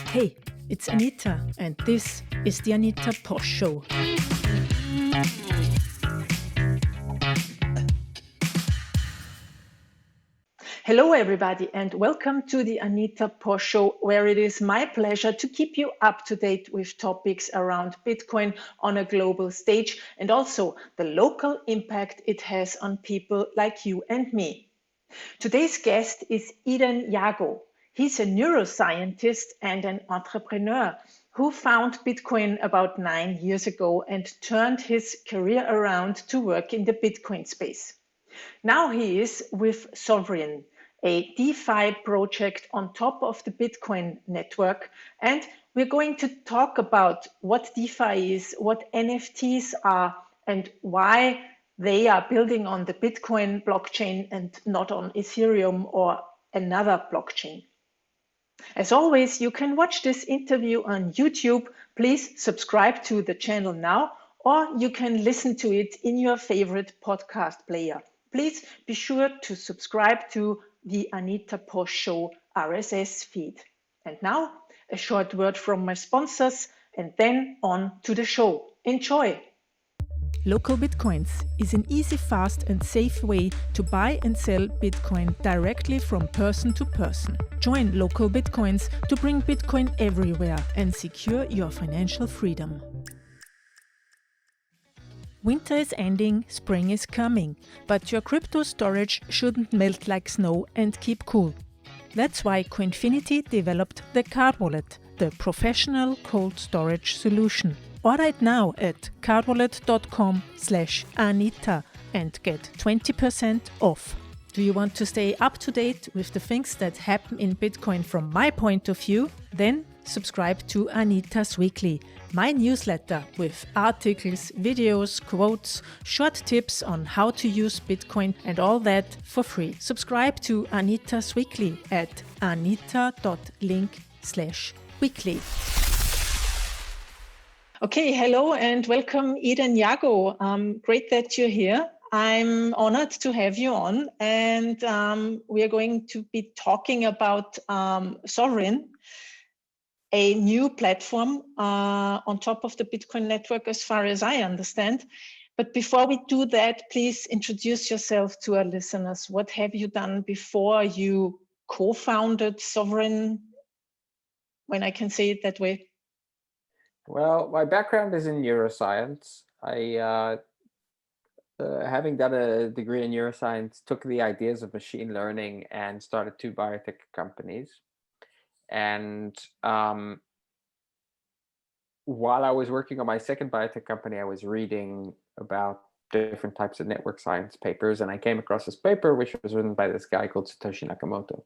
Hey, it's Anita, and this is the Anita Posh Show. Hello, everybody, and welcome to the Anita Posh Show, where it is my pleasure to keep you up to date with topics around Bitcoin on a global stage and also the local impact it has on people like you and me. Today's guest is Edan Yago. He's a neuroscientist and an entrepreneur who found Bitcoin about 9 years ago and turned his career around to work in the Bitcoin space. Now he is with Sovryn, a DeFi project on top of the Bitcoin network. And we're going to talk about what DeFi is, what NFTs are, and why they are building on the Bitcoin blockchain and not on Ethereum or another blockchain. As always, you can watch this interview on YouTube. Please subscribe to the channel now, or you can listen to it in your favorite podcast player. Please be sure to subscribe to the Anita Posh Show RSS feed. And now, a short word from my sponsors, and then on to the show. Enjoy! Local Bitcoins is an easy, fast and safe way to buy and sell Bitcoin directly from person to person. Join Local Bitcoins to bring Bitcoin everywhere and secure your financial freedom. Winter is ending, spring is coming, but your crypto storage shouldn't melt like snow and keep cool. That's why Coinfinity developed the Card Wallet, the professional cold storage solution. Order it now at cardwallet.com/Anita and get 20% off. Do you want to stay up to date with the things that happen in Bitcoin from my point of view? Then subscribe to Anita's Weekly, my newsletter with articles, videos, quotes, short tips on how to use Bitcoin and all that for free. Subscribe to Anita's Weekly at anita.link/weekly. Okay, hello and welcome, Edan Yago. Great that you're here. I'm honored to have you on, and we are going to be talking about Sovryn, a new platform on top of the Bitcoin network, as far as I understand. But before we do that, please introduce yourself to our listeners. What have you done before you co-founded Sovryn, when I can say it that way? Well, my background is in neuroscience. I, having done a degree in neuroscience, took the ideas of machine learning and started 2 biotech companies. And while I was working on my second biotech company, I was reading about different types of network science papers, and I came across this paper which was written by this guy called Satoshi Nakamoto.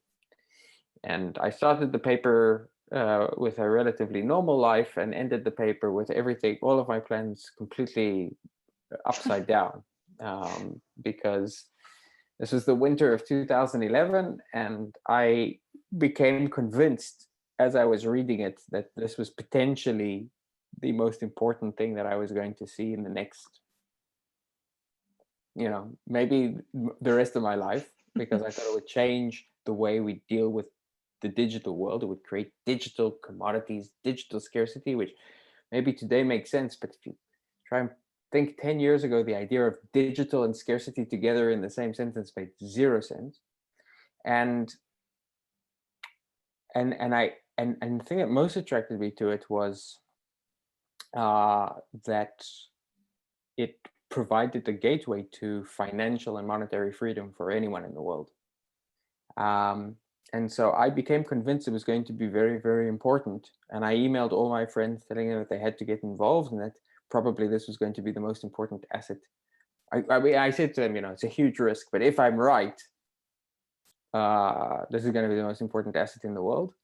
And I started the paper with a relatively normal life and ended the paper with everything, all of my plans completely upside down, because this was the winter of 2011, and I became convinced as I was reading it that this was potentially the most important thing that I was going to see in the next, maybe the rest of my life, because I thought it would change the way we deal with the digital world. It would create digital commodities, digital scarcity, which maybe today makes sense, but if you try and think 10 years ago, the idea of digital and scarcity together in the same sentence made zero sense. And the thing that most attracted me to it was that it provided a gateway to financial and monetary freedom for anyone in the world. And so I became convinced it was going to be very, very important. And I emailed all my friends telling them that they had to get involved and that probably this was going to be the most important asset. I said to them, it's a huge risk, but if I'm right, this is going to be the most important asset in the world.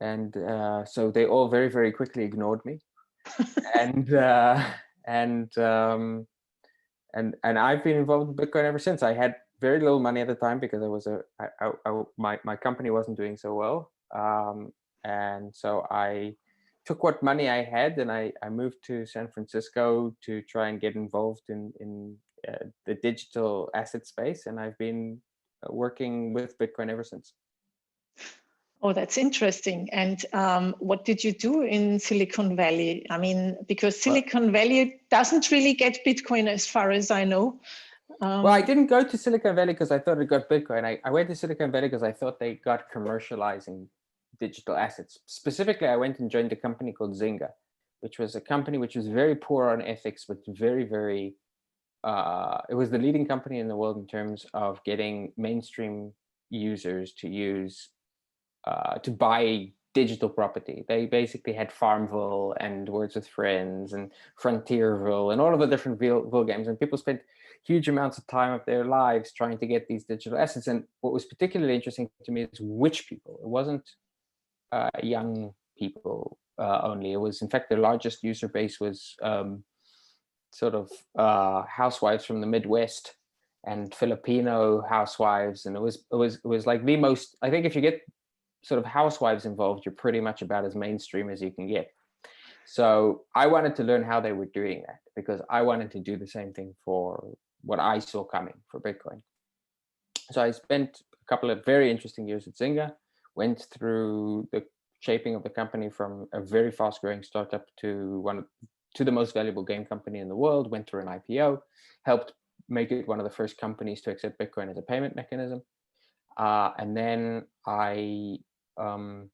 And so they all very, very quickly ignored me. and I've been involved in Bitcoin ever since. I had very little money at the time because my company wasn't doing so well, and so I took what money I had and I moved to San Francisco to try and get involved in the digital asset space, and I've been working with Bitcoin ever since. Oh, that's interesting. And what did you do in Silicon Valley? I mean, because Silicon Valley doesn't really get Bitcoin as far as I know. Well, I didn't go to Silicon Valley because I thought it got Bitcoin. I went to Silicon Valley because I thought they got commercializing digital assets. Specifically, I went and joined a company called Zynga, which was a company which was very poor on ethics, but very, very, it was the leading company in the world in terms of getting mainstream users to use, to buy digital property. They basically had Farmville and Words with Friends and Frontierville and all of the different Ville games, and people spent huge amounts of time of their lives trying to get these digital assets. And what was particularly interesting to me is which people. It wasn't young people only. It was, in fact, their largest user base was sort of housewives from the Midwest and Filipino housewives, and it was like the most. I think if you get sort of housewives involved, you're pretty much about as mainstream as you can get. So I wanted to learn how they were doing that because I wanted to do the same thing for what I saw coming for Bitcoin. So I spent a couple of very interesting years at Zynga, went through the shaping of the company from a very fast growing startup to the most valuable game company in the world, went through an IPO, helped make it one of the first companies to accept Bitcoin as a payment mechanism. And then I, at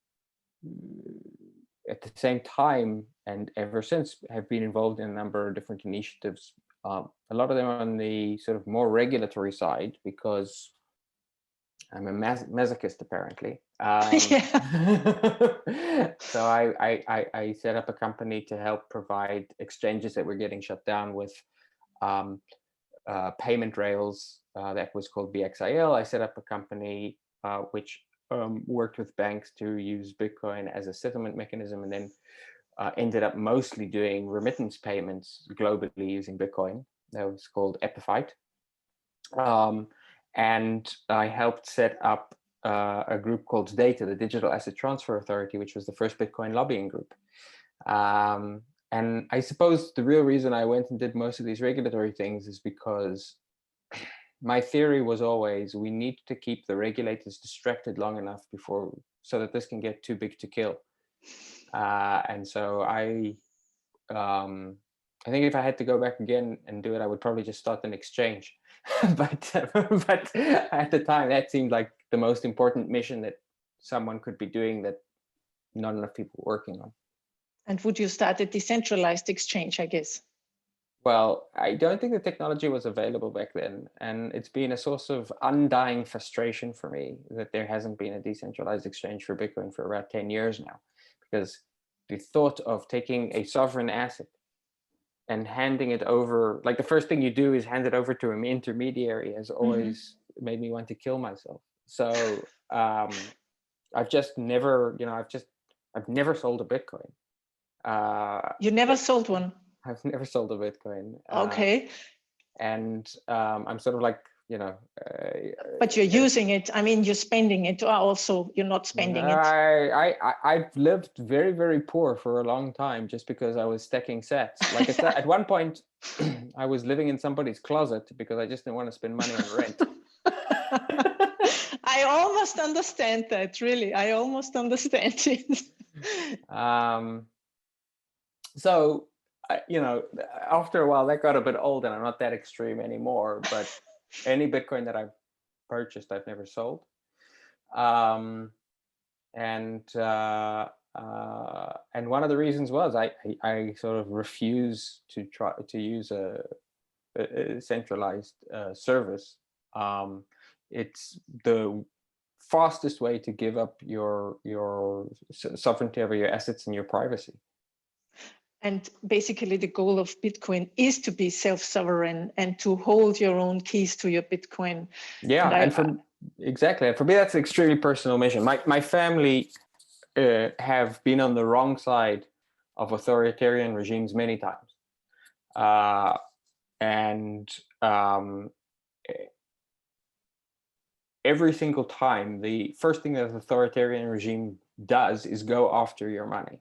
the same time, and ever since, have been involved in a number of different initiatives. A lot of them on the sort of more regulatory side, because I'm a masochist, apparently. So I set up a company to help provide exchanges that were getting shut down with payment rails that was called BXIL. I set up a company which worked with banks to use Bitcoin as a settlement mechanism, and then ended up mostly doing remittance payments globally using Bitcoin. That was called Epiphyte. And I helped set up a group called DATA, the Digital Asset Transfer Authority, which was the first Bitcoin lobbying group. And I suppose the real reason I went and did most of these regulatory things is because my theory was always we need to keep the regulators distracted long enough so that this can get too big to kill. And so I think if I had to go back again and do it, I would probably just start an exchange. but at the time, that seemed like the most important mission that someone could be doing that not enough people were working on. And would you start a decentralized exchange, I guess? Well, I don't think the technology was available back then. And it's been a source of undying frustration for me that there hasn't been a decentralized exchange for Bitcoin for about 10 years now. Because the thought of taking a sovereign asset and handing it over, like the first thing you do is hand it over to an intermediary, has always made me want to kill myself. So I've just never, I've never sold a Bitcoin. You never sold one? I've never sold a Bitcoin. Okay. And I'm sort of like, but you're using it. I mean, you're spending it, or also you're not spending it. I've lived very, very poor for a long time just because I was stacking sats. Like at one point, I was living in somebody's closet because I just didn't want to spend money on rent. I almost understand that, really. I almost understand it. So, after a while, that got a bit old and I'm not that extreme anymore, but any Bitcoin that I've purchased, I've never sold. And one of the reasons was I sort of refuse to try to use a centralized service. It's the fastest way to give up your sovereignty over your assets and your privacy. And basically the goal of Bitcoin is to be self-sovereign and to hold your own keys to your Bitcoin. Yeah, exactly. And for me, that's an extremely personal mission. My family have been on the wrong side of authoritarian regimes many times. Every single time, the first thing that an authoritarian regime does is go after your money.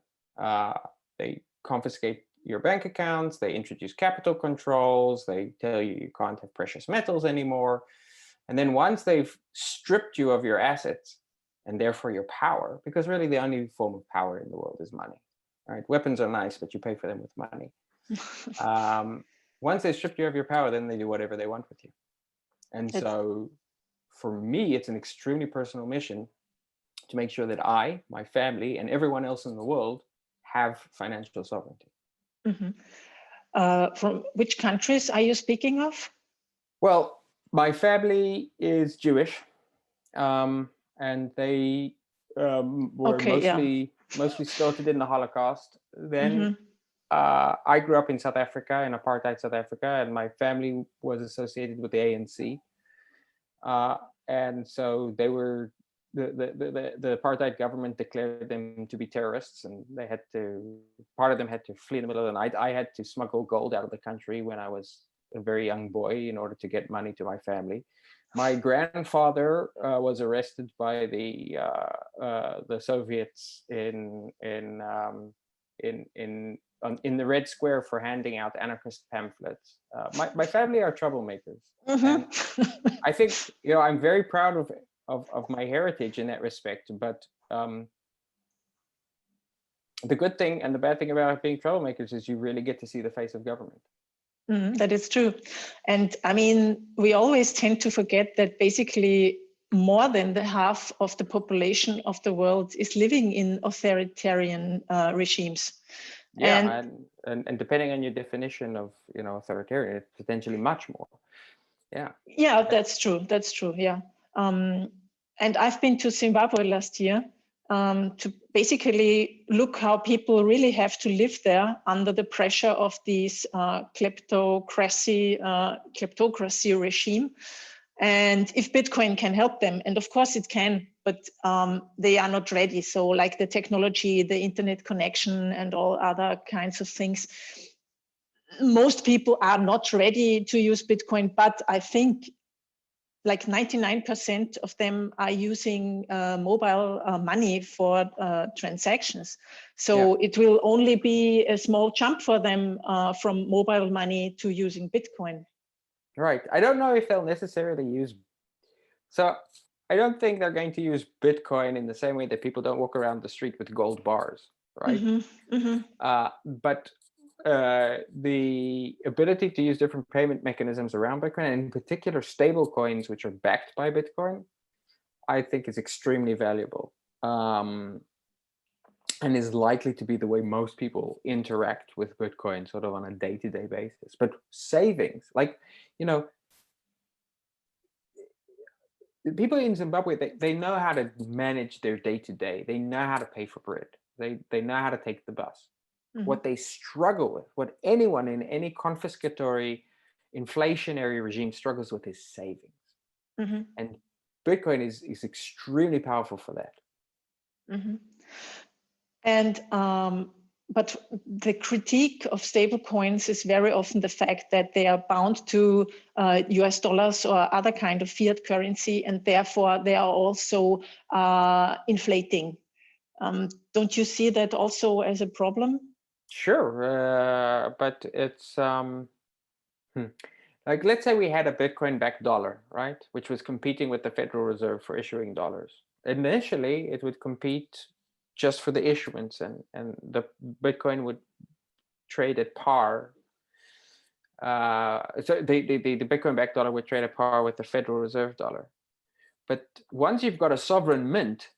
They confiscate your bank accounts, they introduce capital controls, they tell you you can't have precious metals anymore, And then once they've stripped you of your assets and therefore your power, because really the only form of power in the world is money, right? Weapons are nice, but you pay for them with money. Once they strip you of your power, then they do whatever they want with you. And so for me, it's an extremely personal mission to make sure that I, my family, and everyone else in the world have financial sovereignty. From which countries are you speaking of? Well, my family is Jewish, and they were mostly slaughtered in the Holocaust. Then I grew up in South Africa, in apartheid South Africa, and my family was associated with the ANC. And so they were the apartheid government declared them to be terrorists, and they had to. Part of them had to flee in the middle of the night. I had to smuggle gold out of the country when I was a very young boy in order to get money to my family. My grandfather was arrested by the Soviets in the Red Square for handing out anarchist pamphlets. My family are troublemakers. And I think, I'm very proud of my heritage in that respect. But the good thing and the bad thing about being troublemakers is you really get to see the face of government. That is true. And I mean, we always tend to forget that basically more than the half of the population of the world is living in authoritarian regimes. Yeah, and depending on your definition of authoritarian, it's potentially much more. Yeah, that's true. Yeah. And I've been to Zimbabwe last year to basically look how people really have to live there under the pressure of this kleptocracy regime. And if Bitcoin can help them, and of course it can, but they are not ready. So like the technology, the internet connection, and all other kinds of things, most people are not ready to use Bitcoin, but I think like 99% of them are using mobile money for transactions. So it will only be a small jump for them from mobile money to using Bitcoin. Right. I don't know if they'll necessarily use. So I don't think they're going to use Bitcoin in the same way that people don't walk around the street with gold bars, right? But the ability to use different payment mechanisms around Bitcoin, and in particular stable coins which are backed by Bitcoin, I think is extremely valuable, and is likely to be the way most people interact with Bitcoin sort of on a day-to-day basis. But savings, like, people in Zimbabwe, they know how to manage their day-to-day. They know how to pay for bread. They know how to take the bus. What they struggle with, what anyone in any confiscatory, inflationary regime struggles with, is savings. And Bitcoin is extremely powerful for that. And but the critique of stablecoins is very often the fact that they are bound to US dollars or other kind of fiat currency, and therefore they are also inflating. Don't you see that also as a problem? Sure, but it's like, let's say we had a Bitcoin-backed dollar, right, which was competing with the Federal Reserve for issuing dollars. Initially, it would compete just for the issuance, and the Bitcoin would trade at par. So the Bitcoin-backed dollar would trade at par with the Federal Reserve dollar. But once you've got a sovereign mint,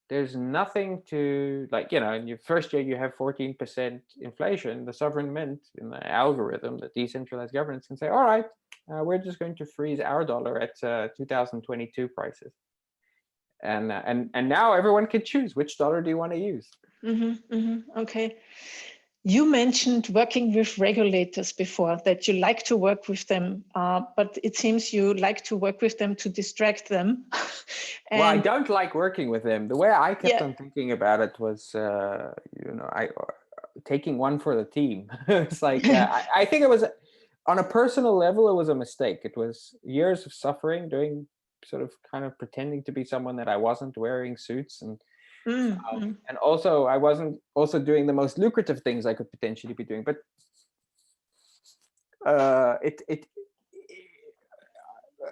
there's nothing to, like, in your first year you have 14% inflation. The sovereign mint in the algorithm, the decentralized governance, can say, all right, we're just going to freeze our dollar at 2022 prices. And now everyone can choose which dollar do you want to use. Okay. You mentioned working with regulators before, that you like to work with them, but it seems you like to work with them to distract them. Well, I don't like working with them. The way I kept on thinking about it was, taking one for the team. It's like, I think it was, on a personal level, it was a mistake. It was years of suffering, doing sort of kind of pretending to be someone that I wasn't, wearing suits, and also I wasn't also doing the most lucrative things I could potentially be doing. But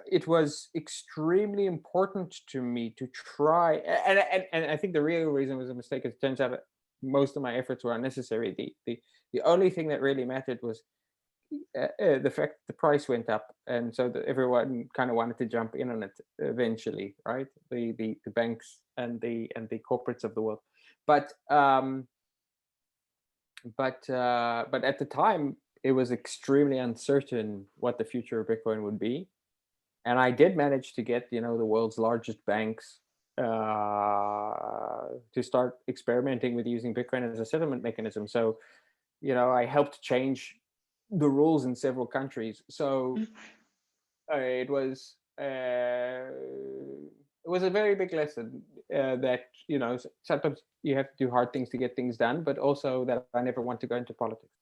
it was extremely important to me to try, and I think the real reason was a mistake. It turns out that most of my efforts were unnecessary. The only thing that really mattered was the fact the price went up, and so that everyone kind of wanted to jump in on it eventually, right? The banks and the corporates of the world, but at the time it was extremely uncertain what the future of Bitcoin would be, and I did manage to get the world's largest banks to start experimenting with using Bitcoin as a settlement mechanism. So I helped change the rules in several countries. So it was a very big lesson that sometimes you have to do hard things to get things done, but also that I never want to go into politics.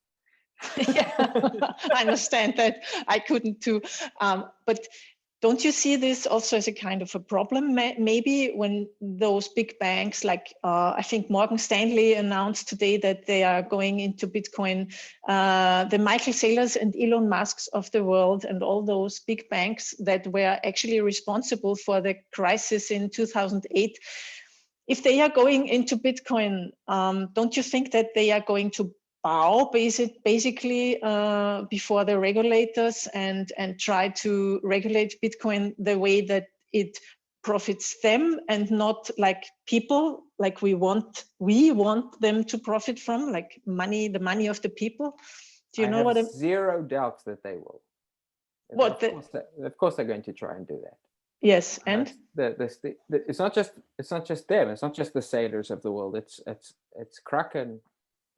Yeah, I understand that. I couldn't too, but don't you see this also as a kind of a problem? Maybe when those big banks, like I think Morgan Stanley announced today that they are going into Bitcoin, the Michael Saylors and Elon Musks of the world, and all those big banks that were actually responsible for the crisis in 2008, if they are going into Bitcoin, don't you think that they are going to bow basically before the regulators and try to regulate Bitcoin the way that it profits them, and not like people, like we want them to profit from, like the money of the people? Do you know what have zero doubts that they will. What of course they're going to try and do that. Yes, and it's not just them. It's not just the sailors of the world. It's Kraken,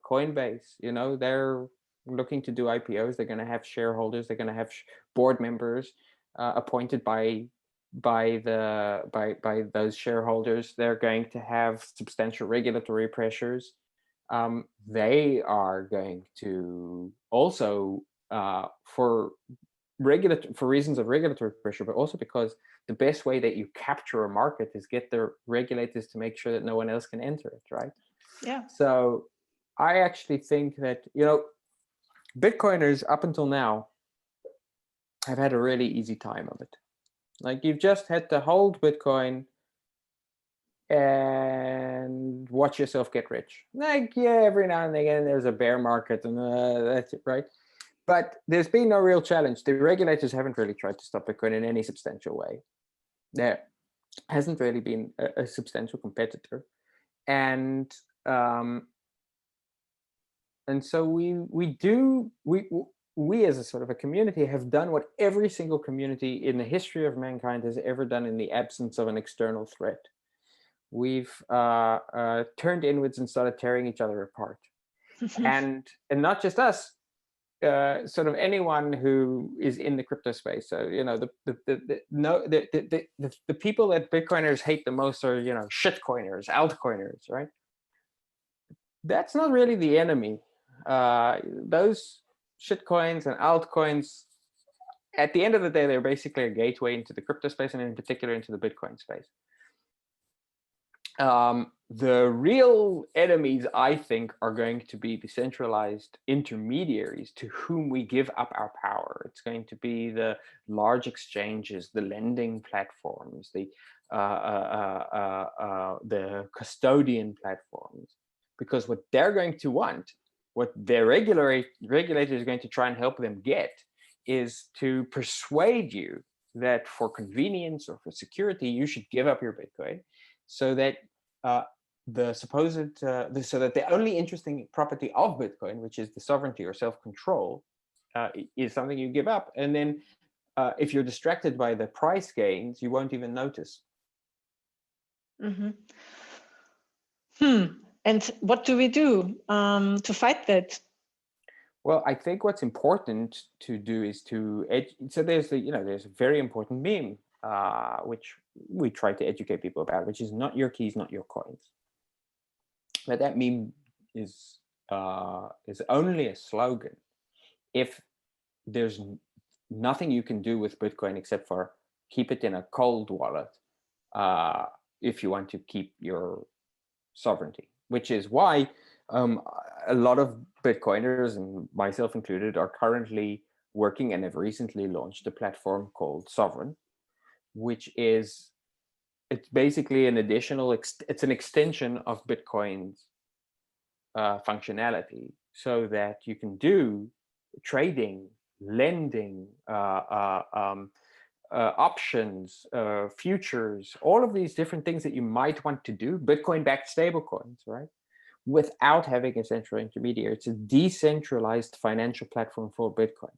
Coinbase. They're looking to do IPOs. They're going to have shareholders. They're going to have board members appointed by those shareholders. They're going to have substantial regulatory pressures. They are going to also for reasons of regulatory pressure, but also because the best way that you capture a market is get the regulators to make sure that no one else can enter it, right? Yeah. So I actually think that, Bitcoiners up until now have had a really easy time of it. Like, you've just had to hold Bitcoin and watch yourself get rich. Like, yeah, every now and again there's a bear market, and that's it, right? But there's been no real challenge. The regulators haven't really tried to stop Bitcoin in any substantial way. There hasn't really been a substantial competitor, and so we as a sort of a community have done what every single community in the history of mankind has ever done in the absence of an external threat. We've turned inwards and started tearing each other apart, and not just us. Sort of anyone who is in the crypto space. So the people that Bitcoiners hate the most are shitcoiners, altcoiners, right? That's not really the enemy. Those shitcoins and altcoins, at the end of the day, they're basically a gateway into the crypto space, and in particular into the Bitcoin space. The real enemies, I think, are going to be decentralized intermediaries to whom we give up our power. It's going to be the large exchanges, the lending platforms, the custodian platforms, because what they're going to want, what their regulators are going to try and help them get, is to persuade you that for convenience or for security, you should give up your Bitcoin, so that so that the only interesting property of Bitcoin, which is the sovereignty or self-control, is something you give up. And then if you're distracted by the price gains, you won't even notice. Mm-hmm. And what do we do to fight that? Well, I think what's important to do is so there's a very important meme which we try to educate people about, which is not your keys, not your coins. But that meme is only a slogan if there's nothing you can do with Bitcoin except for keep it in a cold wallet if you want to keep your sovereignty, which is why a lot of Bitcoiners, and myself included, are currently working and have recently launched a platform called Sovryn, which is, it's basically an additional, it's an extension of Bitcoin's functionality, so that you can do trading, lending, options, futures, all of these different things that you might want to do, Bitcoin-backed stablecoins, right? Without having a central intermediary. It's a decentralized financial platform for Bitcoin.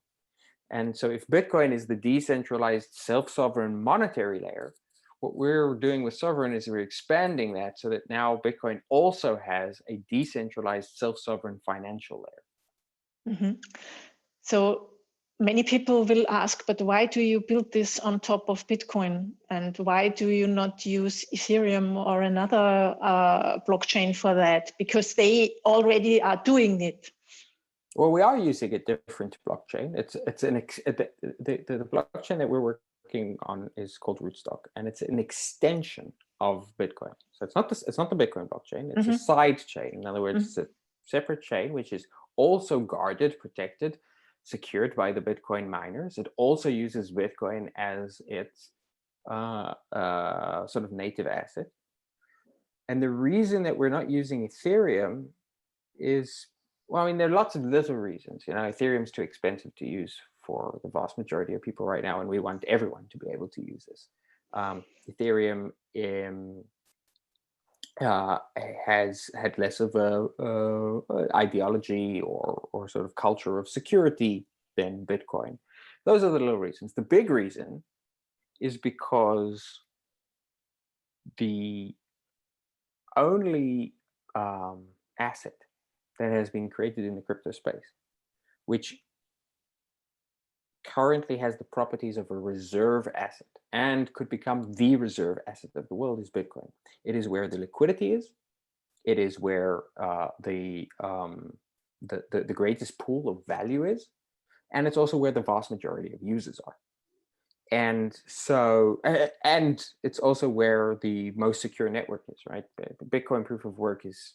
And so if Bitcoin is the decentralized self-sovereign monetary layer, what we're doing with Sovryn is we're expanding that so that now Bitcoin also has a decentralized self-sovereign financial layer. Mm-hmm. So many people will ask, but why do you build this on top of Bitcoin? And why do you not use Ethereum or another blockchain for that? Because they already are doing it. Well, we are using a different blockchain. The blockchain that we're working on is called Rootstock, and it's an extension of Bitcoin. So it's not the Bitcoin blockchain. It's a side chain. In other words, it's a separate chain which is also guarded, protected, secured by the Bitcoin miners. It also uses Bitcoin as its sort of native asset. And the reason that we're not using Ethereum is, well, I mean, there are lots of little reasons. You know, Ethereum's too expensive to use for the vast majority of people right now, and we want everyone to be able to use this. Ethereum has had less of a ideology or sort of culture of security than Bitcoin. Those are the little reasons. The big reason is because the only asset that has been created in the crypto space, which currently has the properties of a reserve asset and could become the reserve asset of the world, is Bitcoin. It is where the liquidity is. It is where the greatest pool of value is, and it's also where the vast majority of users are. And so, and it's also where the most secure network is, right? The Bitcoin proof of work is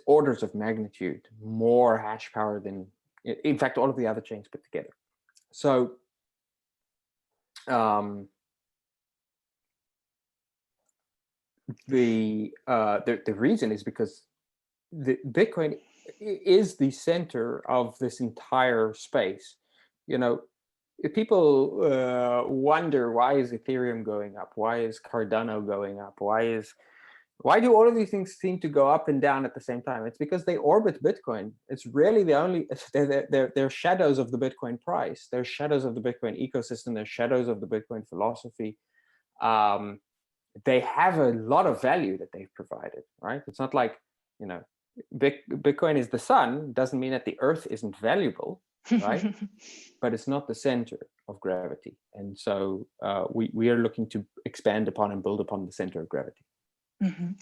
orders of magnitude more hash power than, in fact, all of the other chains put together. So the reason is because the Bitcoin is the center of this entire space. You know, if people wonder, why is Ethereum going up? Why is Cardano going up? Why do all of these things seem to go up and down at the same time? It's because they orbit Bitcoin. It's really the only, they're shadows of the Bitcoin price. They're shadows of the Bitcoin ecosystem. They're shadows of the Bitcoin philosophy. They have a lot of value that they've provided, right? It's not like, you know, Bitcoin is the sun, doesn't mean that the earth isn't valuable, right? But it's not the center of gravity. And so we are looking to expand upon and build upon the center of gravity. Mm-hmm.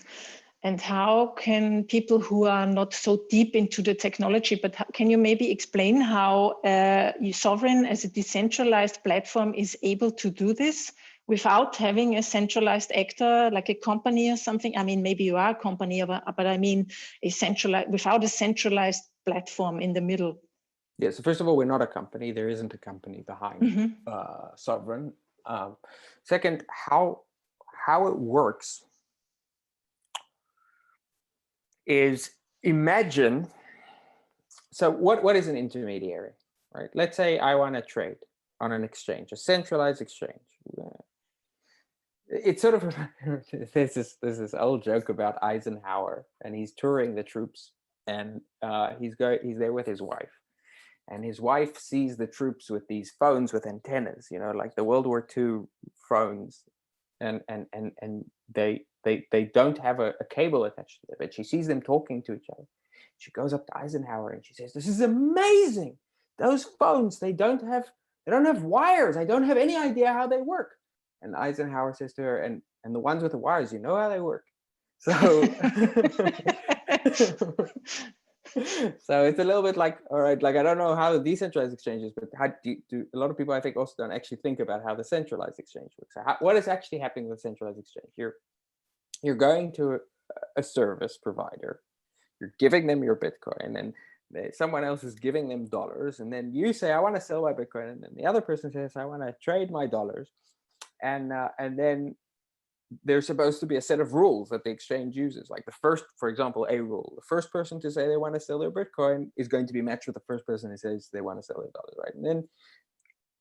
And how can people who are not so deep into the technology, but can you maybe explain how Sovryn as a decentralized platform is able to do this without having a centralized actor like a company or something? I mean, maybe you are a company, but I mean, without a centralized platform in the middle. Yeah, so first of all, we're not a company. There isn't a company behind Sovryn. Second, how it works is, imagine, so what is an intermediary, right? Let's say I want to trade on an exchange, a centralized exchange. It's sort of, there's this old joke about Eisenhower, and he's touring the troops, and he's there with his wife, and his wife sees the troops with these phones with antennas, you know, like the World War II phones, and they don't have a cable attached to them, but she sees them talking to each other. She goes up to Eisenhower and she says, "This is amazing. Those phones, they don't have wires. I don't have any idea how they work." And Eisenhower says to her, and the ones with the wires, you know how they work. So so it's a little bit like, all right, like, I don't know how the decentralized exchange is, but how do a lot of people, I think, also don't actually think about how the centralized exchange works. So what is actually happening with centralized exchange? You're going to a service provider, you're giving them your Bitcoin, and someone else is giving them dollars, and then you say, I want to sell my Bitcoin, and then the other person says, I want to trade my dollars, and then there's supposed to be a set of rules that the exchange uses. Like the first, for example, a rule: the first person to say they want to sell their Bitcoin is going to be matched with the first person who says they want to sell their dollars, right?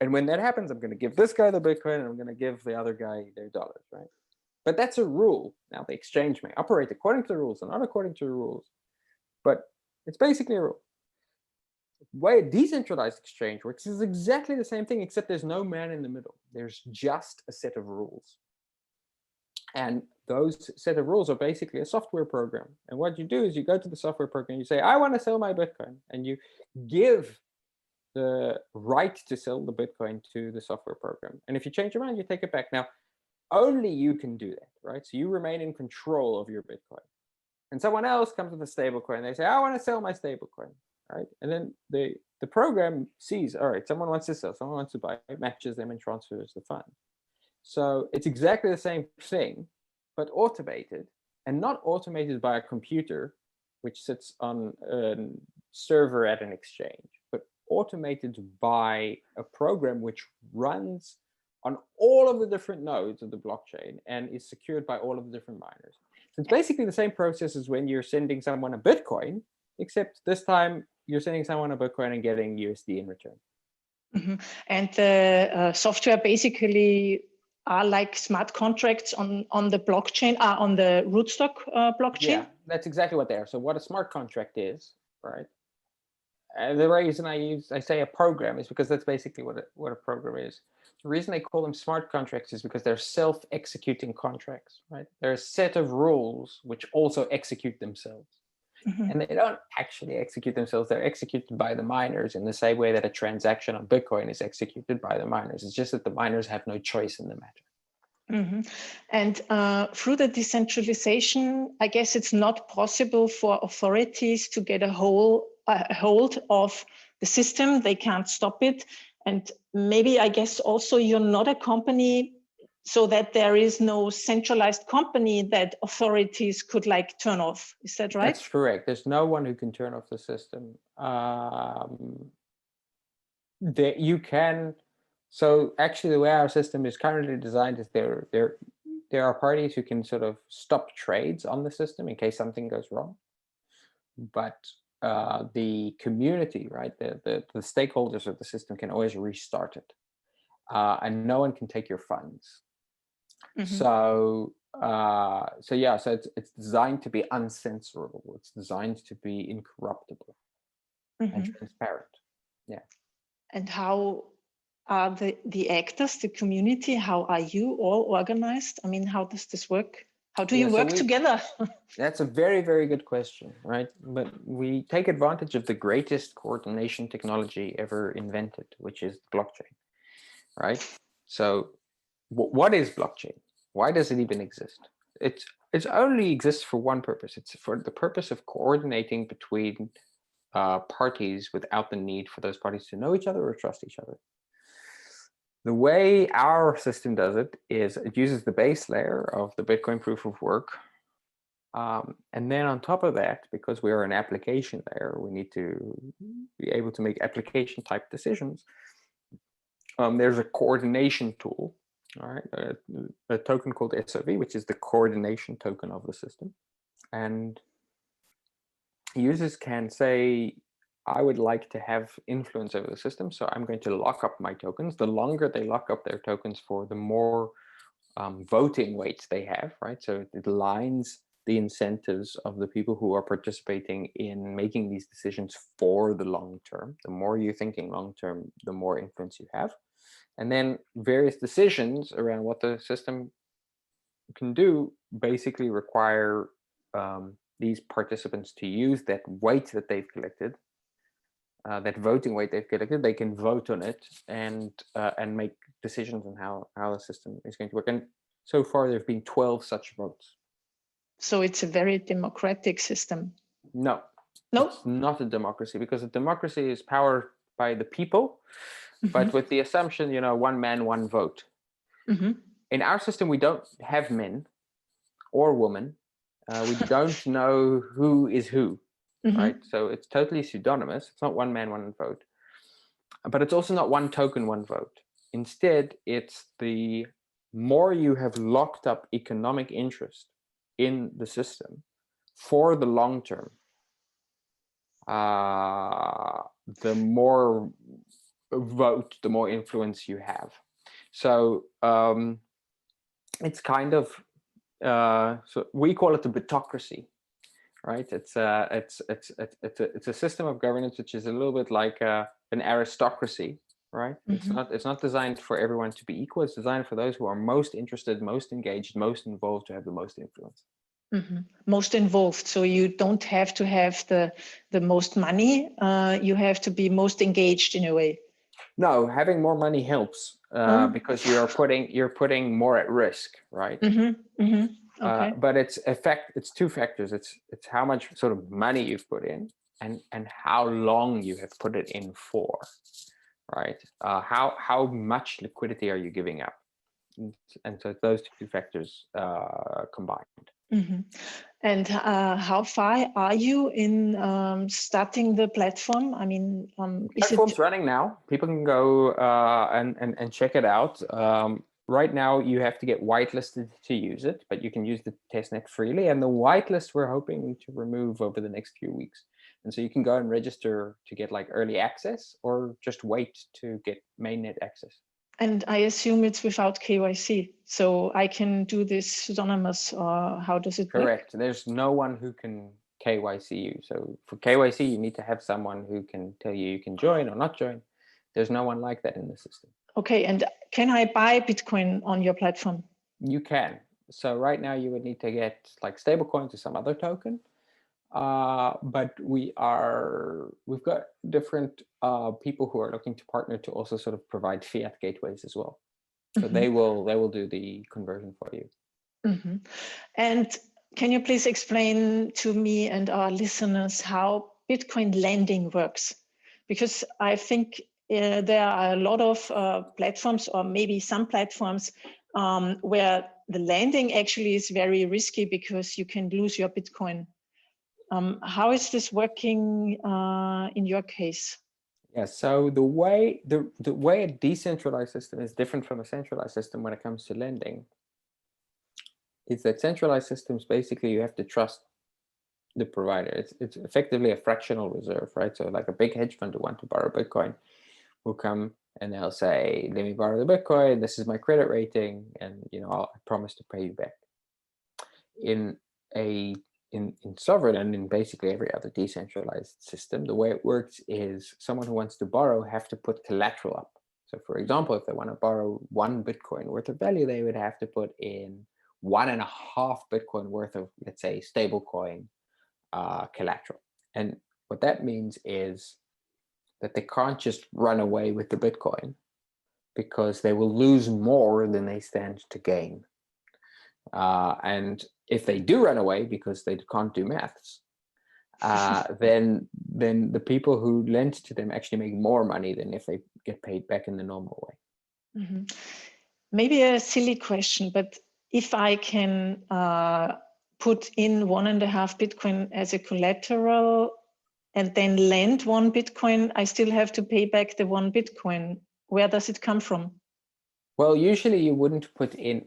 And when that happens, I'm going to give this guy the Bitcoin, and I'm going to give the other guy their dollars, right? But that's a rule. Now the exchange may operate according to the rules and not according to the rules, but it's basically a rule. The way a decentralized exchange works is exactly the same thing, except there's no man in the middle. There's just a set of rules. And those set of rules are basically a software program. And what you do is you go to the software program, you say, I want to sell my Bitcoin. And you give the right to sell the Bitcoin to the software program. And if you change your mind, you take it back. Now, only you can do that, right? So you remain in control of your Bitcoin. And someone else comes with a stablecoin. They say, I want to sell my stablecoin, right? And then the program sees, all right, someone wants to sell, someone wants to buy, it matches them and transfers the fund. So it's exactly the same thing, but automated, and not automated by a computer, which sits on a server at an exchange, but automated by a program which runs on all of the different nodes of the blockchain and is secured by all of the different miners. So it's basically the same process as when you're sending someone a Bitcoin, except this time you're sending someone a Bitcoin and getting USD in return. Mm-hmm. And the software basically are like smart contracts on the blockchain, on the rootstock blockchain? Yeah, that's exactly what they are. So what a smart contract is, right? The reason I say a program is because that's basically what a program is. The reason they call them smart contracts is because they're self-executing contracts, right? They're a set of rules which also execute themselves. Mm-hmm. And they don't actually execute themselves. They're executed by the miners in the same way that a transaction on Bitcoin is executed by the miners. It's just that the miners have no choice in the matter. Mm-hmm. And through the decentralization, I guess it's not possible for authorities to get a hold of the system. They can't stop it. And maybe, I guess also you're not a company, so that there is no centralized company that authorities could like turn off. Is that right? That's correct. There's no one who can turn off the system. You can. So actually, the way our system is currently designed is there are parties who can sort of stop trades on the system in case something goes wrong. But the community, right, the stakeholders of the system can always restart it, and no one can take your funds. Mm-hmm. So it's designed to be uncensorable. It's designed to be incorruptible, mm-hmm. and transparent. Yeah. And how are the actors, the community, how are you all organized? I mean, how does this work? How do you work together? That's a very, very good question, right? But we take advantage of the greatest coordination technology ever invented, which is blockchain, right? So what is blockchain? Why does it even exist? It only exists for one purpose. It's for the purpose of coordinating between parties without the need for those parties to know each other or trust each other. The way our system does it is it uses the base layer of the Bitcoin proof of work. And then on top of that, because we are an application layer, we need to be able to make application type decisions. There's a coordination tool, all right, a token called SOV, which is the coordination token of the system. And users can say, I would like to have influence over the system, so I'm going to lock up my tokens. The longer they lock up their tokens for, the more voting weights they have, right? So it aligns the incentives of the people who are participating in making these decisions for the long term. The more you're thinking long term, the more influence you have. And then various decisions around what the system can do basically require these participants to use that weight that they've collected, that voting weight they've collected. They can vote on it and make decisions on how the system is going to work. And so far, there have been 12 such votes. So it's a very democratic system. No, no, it's not a democracy, because a democracy is powered by the people, mm-hmm. but with the assumption, one man, one vote. Mm-hmm. In our system, we don't have men or women. We don't know who is who. right? So it's totally pseudonymous. It's not one man, one vote, but it's also not one token, one vote. Instead, it's the more you have locked up economic interest in the system for the long term, the more vote, the more influence you have. So it's kind of so we call it the bitocracy, right? It's a system of governance which is a little bit like an aristocracy, right? It's not designed for everyone to be equal. It's designed for those who are most interested, most engaged, most involved to have the most influence. Most involved. So you don't have to have the most money. You have to be most engaged in a way. No, having more money helps because you're putting more at risk, right? Okay. But it's two factors. It's how much sort of money you've put in and how long you have put it in for, right? How much liquidity are you giving up? And so those two factors combined. And how far are you in starting the platform? I mean, platform's running now. People can go and check it out. Right now, you have to get whitelisted to use it, but you can use the testnet freely. And the whitelist we're hoping to remove over the next few weeks. And so you can go and register to get like early access or just wait to get mainnet access. And I assume it's without KYC. So I can do this pseudonymous, or how does it work? Correct. There's no one who can KYC you. So for KYC, you need to have someone who can tell you can join or not join. There's no one like that in the system. Okay, and can I buy Bitcoin on your platform? You can. So right now you would need to get like stablecoins or some other token. But we've got different people who are looking to partner to also sort of provide fiat gateways as well. So they will do the conversion for you. And can you please explain to me and our listeners how Bitcoin lending works? Because I think there are a lot of platforms, or maybe some platforms, where the lending actually is very risky because you can lose your Bitcoin. How is this working in your case? Yeah, so the way a decentralized system is different from a centralized system when it comes to lending is that centralized systems, basically you have to trust the provider. It's effectively a fractional reserve, right? So like a big hedge fund who want to borrow Bitcoin will come and they'll say, let me borrow the Bitcoin, this is my credit rating, and I promise to pay you back. In Sovryn and in basically every other decentralized system, the way it works is someone who wants to borrow have to put collateral up. So for example, if they want to borrow 1 Bitcoin worth of value, they would have to put in 1.5 Bitcoin worth of, let's say, stablecoin collateral. And what that means is that they can't just run away with the Bitcoin because they will lose more than they stand to gain. And if they do run away because they can't do maths, then the people who lent to them actually make more money than if they get paid back in the normal way. Maybe a silly question, but if I can put in 1.5 Bitcoin as a collateral and then lend 1 Bitcoin, I still have to pay back the 1 Bitcoin. Where does it come from? Well, usually you wouldn't put in,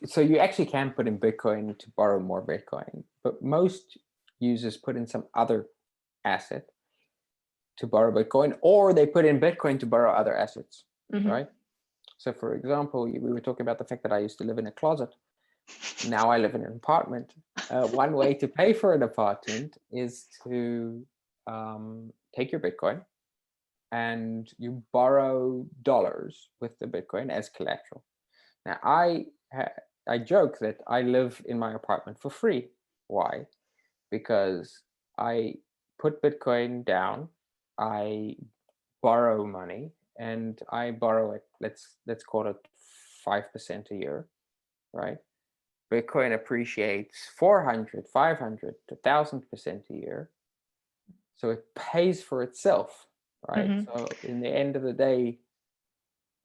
so you actually can put in Bitcoin to borrow more Bitcoin, but most users put in some other asset to borrow Bitcoin, or they put in Bitcoin to borrow other assets, right? So for example, we were talking about the fact that I used to live in a closet. Now I live in an apartment. One way to pay for an apartment is to take your Bitcoin and you borrow dollars with the Bitcoin as collateral. Now I joke that I live in my apartment for free. Why? Because I put Bitcoin down, I borrow money, and I borrow it, let's call it 5% a year, right? Bitcoin appreciates 400, 500 to 1,000% a year. So it pays for itself, right? So in the end of the day,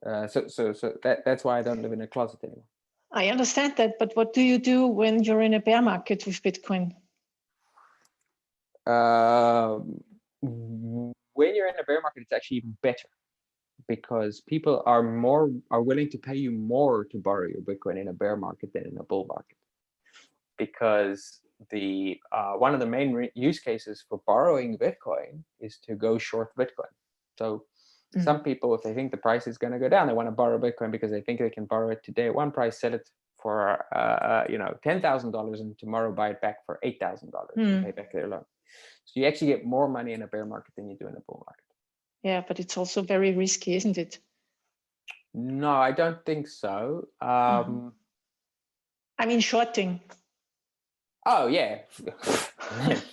so that's why I don't live in a closet anymore. I understand that, but what do you do when you're in a bear market with Bitcoin? When you're in a bear market, it's actually even better, because people are willing to pay you more to borrow your Bitcoin in a bear market than in a bull market, because the one of the main use cases for borrowing Bitcoin is to go short Bitcoin. So some people, if they think the price is going to go down, they want to borrow Bitcoin because they think they can borrow it today at one price, sell it for $10,000, and tomorrow buy it back for $8,000 and pay back their loan. So you actually get more money in a bear market than you do in a bull market. Yeah, but it's also very risky, isn't it? No, I don't think so. I mean, shorting. Oh yeah.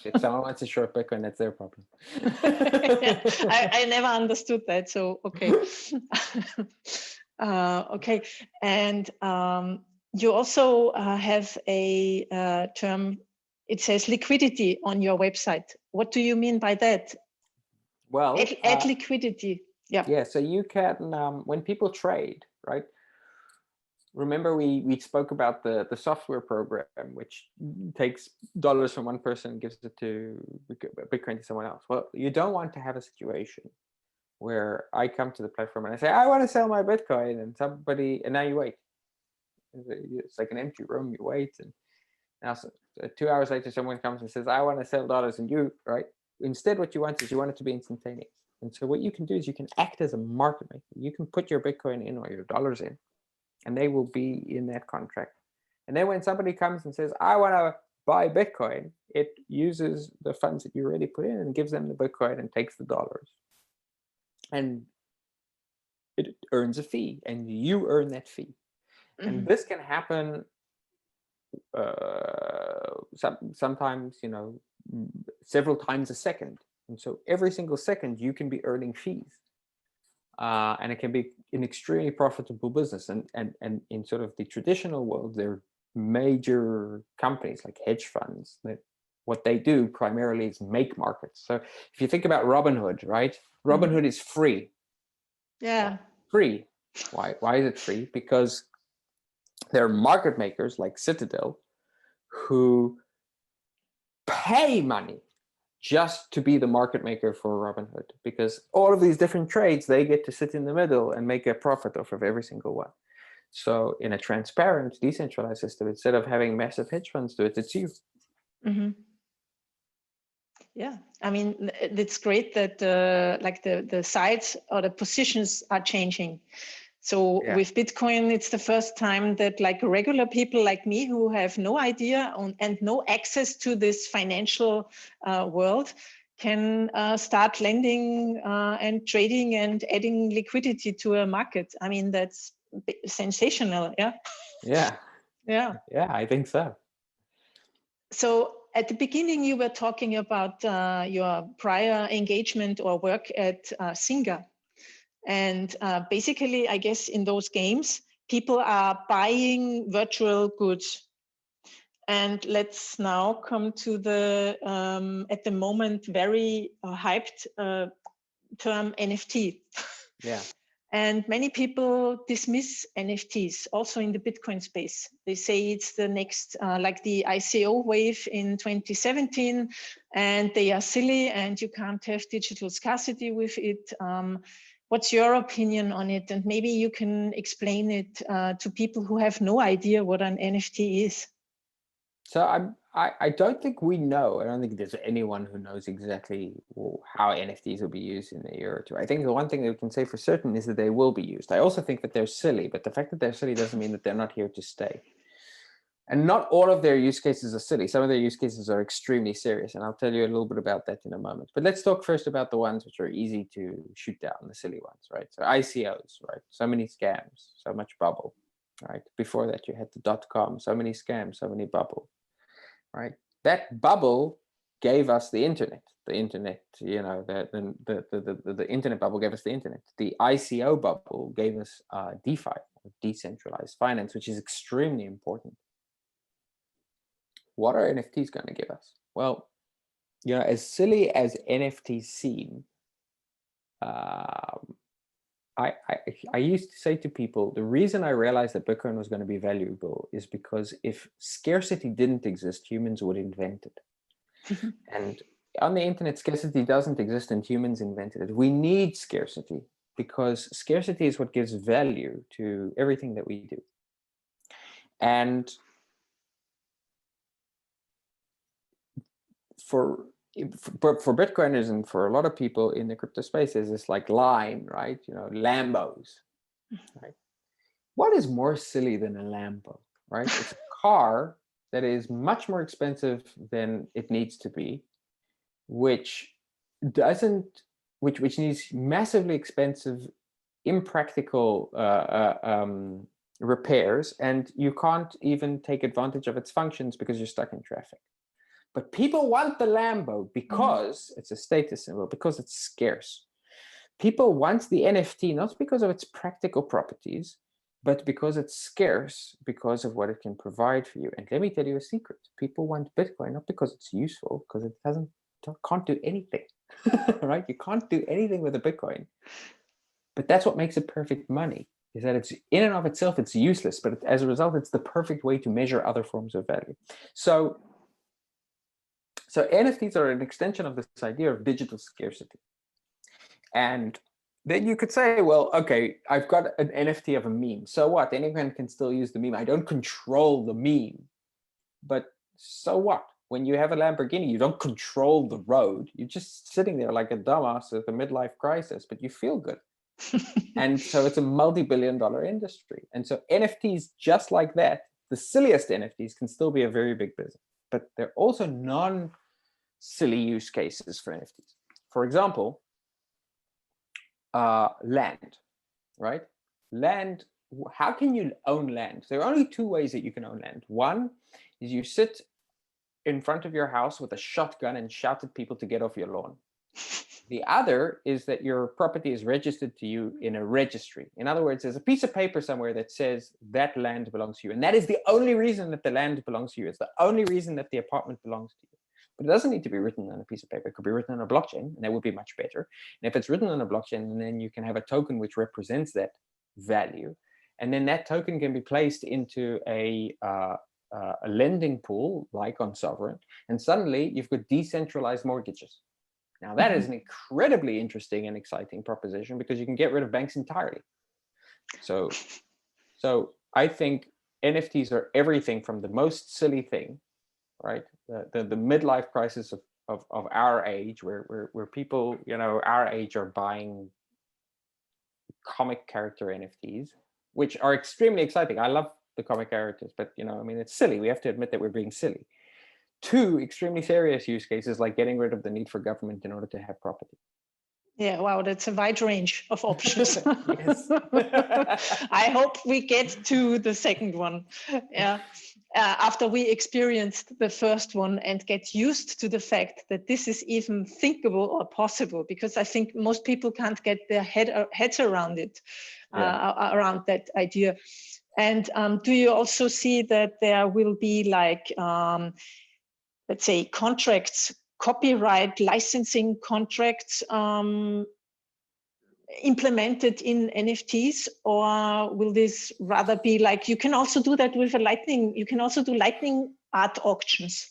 If someone wants a short Bitcoin, that's their problem. Yeah, I never understood that. So okay. Okay, and you also have a term. It says liquidity on your website. What do you mean by that? Well, add liquidity. Yeah. So you can, when people trade, right? Remember we spoke about the software program, which takes dollars from one person and gives it to Bitcoin to someone else. Well, you don't want to have a situation where I come to the platform and I say, I want to sell my Bitcoin, and now you wait. It's like an empty room, you wait, and now 2 hours later someone comes and says, I want to sell dollars, and you, right? Instead, what you want is you want it to be instantaneous. And so what you can do is you can act as a market maker. You can put your Bitcoin in or your dollars in, and they will be in that contract. And then when somebody comes and says, I want to buy Bitcoin, it uses the funds that you already put in and gives them the Bitcoin and takes the dollars. And it earns a fee, and you earn that fee. And this can happen sometimes, several times a second. And so every single second you can be earning fees. And it can be an extremely profitable business. And in sort of the traditional world, there are major companies like hedge funds that what they do primarily is make markets. So if you think about Robinhood, right? Robinhood is free. Yeah. Free. Why is it free? Because there are market makers like Citadel who pay money just to be the market maker for Robinhood, because all of these different trades, they get to sit in the middle and make a profit off of every single one. So in a transparent, decentralized system, instead of having massive hedge funds do it, it's you. Yeah, I mean, it's great that like the sides or the positions are changing. So with Bitcoin, it's the first time that like regular people like me who have no idea and no access to this financial world can start lending and trading and adding liquidity to a market. I mean, that's sensational. Yeah. Yeah, I think so. So at the beginning, you were talking about your prior engagement or work at Singa. And basically, I guess in those games, people are buying virtual goods. And let's now come to the, at the moment, very hyped term NFT. Yeah. And many people dismiss NFTs also in the Bitcoin space. They say it's the next, like the ICO wave in 2017, and they are silly and you can't have digital scarcity with it. What's your opinion on it? And maybe you can explain it to people who have no idea what an NFT is. So I don't think we know. I don't think there's anyone who knows exactly how NFTs will be used in a year or two. I think the one thing that we can say for certain is that they will be used. I also think that they're silly, but the fact that they're silly doesn't mean that they're not here to stay. And not all of their use cases are silly. Some of their use cases are extremely serious, and I'll tell you a little bit about that in a moment. But let's talk first about the ones which are easy to shoot down, the silly ones, right? So ICOs, right? So many scams, so much bubble, right? Before that, you had the .com, so many scams, so many bubble, right? That bubble gave us the internet. The internet, the internet bubble gave us the internet. The ICO bubble gave us DeFi, decentralized finance, which is extremely important. What are NFTs going to give us? Well, as silly as NFTs seem, I used to say to people, the reason I realized that Bitcoin was going to be valuable is because if scarcity didn't exist, humans would invent it. And on the internet, scarcity doesn't exist and humans invented it. We need scarcity because scarcity is what gives value to everything that we do. And for Bitcoiners and for a lot of people in the crypto space, is this like line, right? You know, Lambos, right? What is more silly than a Lambo, right? It's a car that is much more expensive than it needs to be, which needs massively expensive, impractical repairs, and you can't even take advantage of its functions because you're stuck in traffic. But people want the Lambo because it's a status symbol, because it's scarce. People want the NFT not because of its practical properties, but because it's scarce, because of what it can provide for you. And let me tell you a secret. People want Bitcoin not because it's useful, because it can't do anything, right? You can't do anything with a Bitcoin. But that's what makes it perfect money, is that it's in and of itself, it's useless, but as a result, it's the perfect way to measure other forms of value. So NFTs are an extension of this idea of digital scarcity. And then you could say, well, okay, I've got an NFT of a meme. So what? Anyone can still use the meme. I don't control the meme. But so what? When you have a Lamborghini, you don't control the road. You're just sitting there like a dumbass at a midlife crisis, but you feel good. And so it's a multi-billion-dollar industry. And so NFTs, just like that, the silliest NFTs can still be a very big business. But there are also non-silly use cases for NFTs. For example, land, right? Land, how can you own land? There are only two ways that you can own land. One is you sit in front of your house with a shotgun and shout at people to get off your lawn. The other is that your property is registered to you in a registry. In other words, there's a piece of paper somewhere that says that land belongs to you. And that is the only reason that the land belongs to you. It's the only reason that the apartment belongs to you. But it doesn't need to be written on a piece of paper. It could be written on a blockchain, and that would be much better. And if it's written on a blockchain, then you can have a token which represents that value. And then that token can be placed into a lending pool, like on Sovryn. And suddenly you've got decentralized mortgages. Now that is an incredibly interesting and exciting proposition because you can get rid of banks entirely. So I think NFTs are everything from the most silly thing, right? The midlife crisis of our age, where people, you know, our age are buying comic character NFTs, which are extremely exciting. I love the comic characters, but you know, I mean, it's silly. We have to admit that we're being silly. Two extremely serious use cases, like getting rid of the need for government in order to have property. Yeah, wow, that's a wide range of options. Yes. I hope we get to the second one. Yeah, after we experienced the first one and get used to the fact that this is even thinkable or possible, because I think most people can't get their heads around it, around that idea. And do you also see that there will be like, let's say, contracts, copyright licensing contracts implemented in NFTs, or will this rather be like, you can also do that with a Lightning, you can also do Lightning art auctions?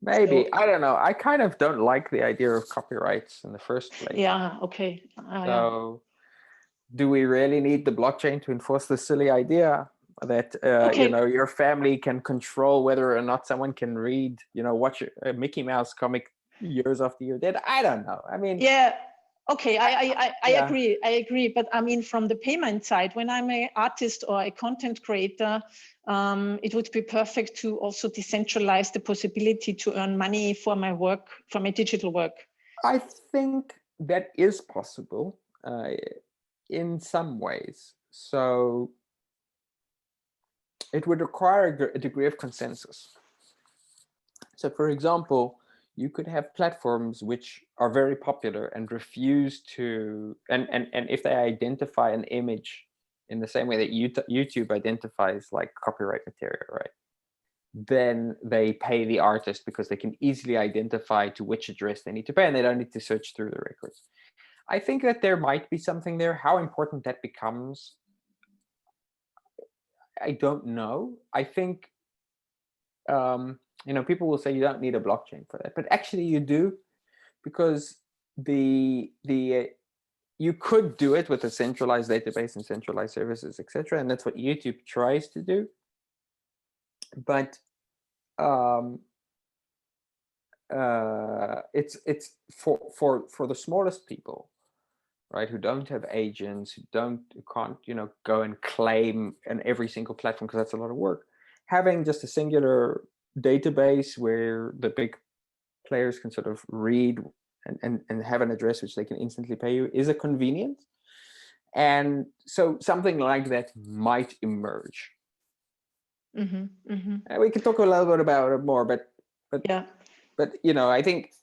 Maybe, so, I don't know. I kind of don't like the idea of copyrights in the first place. Yeah, okay. So do we really need the blockchain to enforce the silly idea that you know, your family can control whether or not someone can read, you know, watch a Mickey Mouse comic years after you're dead? I don't know. I mean, yeah, okay, I agree. But I mean, from the payment side, when I'm an artist or a content creator, it would be perfect to also decentralize the possibility to earn money for my work, for my digital work. I think that is possible in some ways. So it would require a degree of consensus. So for example, you could have platforms which are very popular and refuse to, and if they identify an image in the same way that YouTube identifies like copyright material, right? Then they pay the artist because they can easily identify to which address they need to pay, and they don't need to search through the records. I think that there might be something there. How important that becomes, I don't know. I think, you know, people will say you don't need a blockchain for that, but actually you do, because you could do it with a centralized database and centralized services, etc., and that's what YouTube tries to do. But it's for the smallest people, right, who don't have agents, who can't go and claim on every single platform, because that's a lot of work. Having just a singular database where the big players can sort of read and have an address which they can instantly pay you is a convenience. And so something like that might emerge. And we can talk a little bit about it more, but yeah. But I think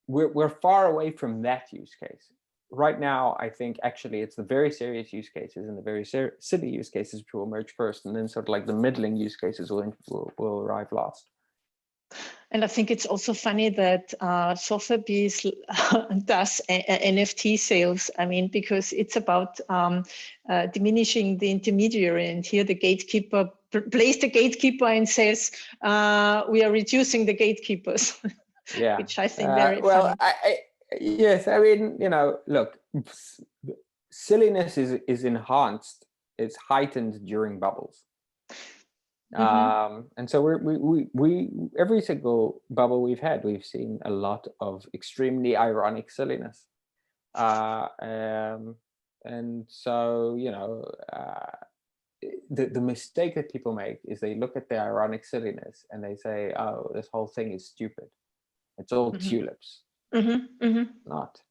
we're far away from that use case right now. I think actually it's the very serious use cases and the very silly use cases which will emerge first, and then sort of like the middling use cases will arrive last. And I think it's also funny that Sotheby's does NFT sales. I mean, because it's about diminishing the intermediary, and here the gatekeeper plays the gatekeeper and says, we are reducing the gatekeepers. Yeah, which I think very funny. Yes, I mean, look, silliness is enhanced, it's heightened during bubbles. And so we every single bubble we've seen a lot of extremely ironic silliness, and so the mistake that people make is they look at the ironic silliness and they say, oh, this whole thing is stupid, it's all tulips. Not.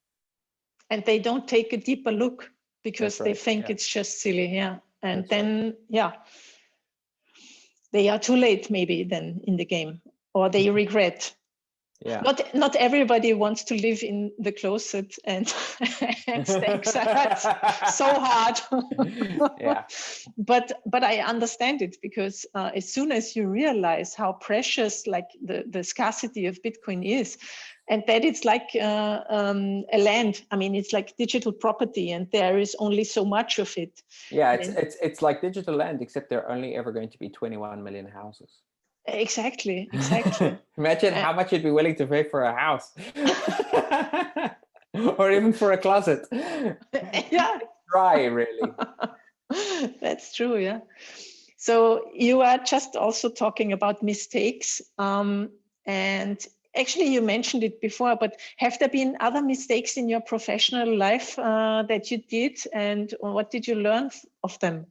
And they don't take a deeper look because they think it's just silly. Yeah. And That's then they are too late maybe then in the game, or they regret. Yeah. Not everybody wants to live in the closet and stay so hard. Yeah. But I understand it, because as soon as you realize how precious like the scarcity of Bitcoin is, and that it's like a land. I mean, it's like digital property, and there is only so much of it. Yeah, it's like digital land, except there are only ever going to be 21 million houses. Exactly. Imagine how much you'd be willing to pay for a house, or even for a closet. Yeah, Try really. That's true. Yeah. So you are just also talking about mistakes, and actually you mentioned it before, but have there been other mistakes in your professional life that you did, and what did you learn of them?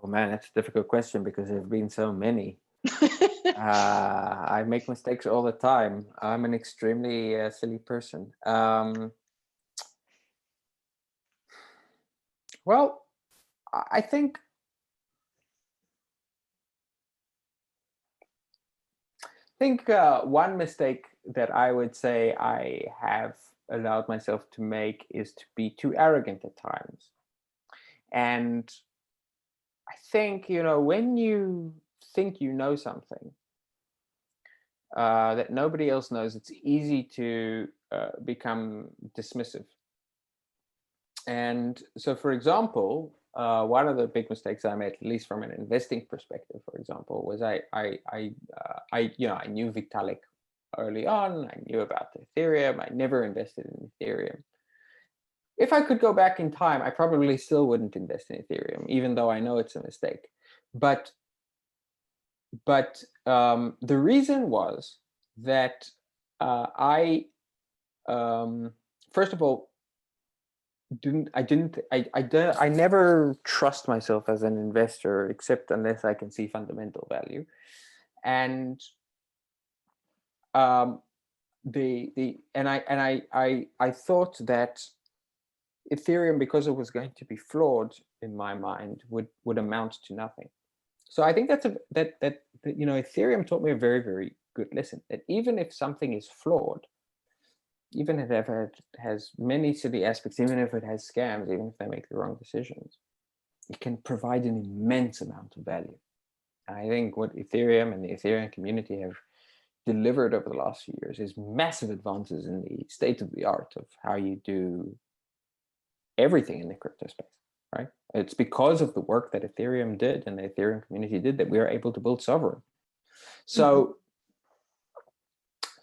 Oh man, that's a difficult question, because there have been so many. I make mistakes all the time. I'm an extremely silly person. Well, I think one mistake that I would say I have allowed myself to make is to be too arrogant at times. And I think, when you think you know something that nobody else knows, it's easy to become dismissive. And so, for example, one of the big mistakes I made, at least from an investing perspective, for example, was I knew Vitalik early on. I knew about Ethereum. I never invested in Ethereum. If I could go back in time, I probably still wouldn't invest in Ethereum, even though I know it's a mistake. But the reason was that I first of all I never trust myself as an investor, except unless I can see fundamental value. And I thought that Ethereum, because it was going to be flawed in my mind, would amount to nothing. So I think that Ethereum taught me a very, very good lesson, that even if something is flawed, even if it has many silly aspects, even if it has scams, even if they make the wrong decisions, it can provide an immense amount of value. And I think what Ethereum and the Ethereum community have delivered over the last few years is massive advances in the state of the art of how you do everything in the crypto space, right? It's because of the work that Ethereum did and the Ethereum community did that we are able to build Sovryn. So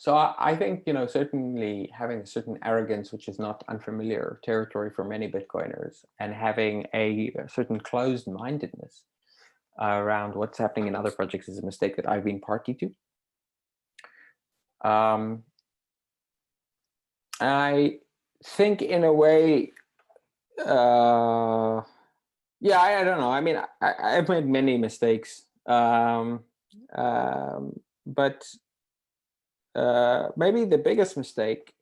So I think, certainly having a certain arrogance, which is not unfamiliar territory for many Bitcoiners, and having a certain closed-mindedness around what's happening in other projects is a mistake that I've been party to. I think in a way, yeah, I don't know. I mean, I've made many mistakes, but maybe the biggest mistake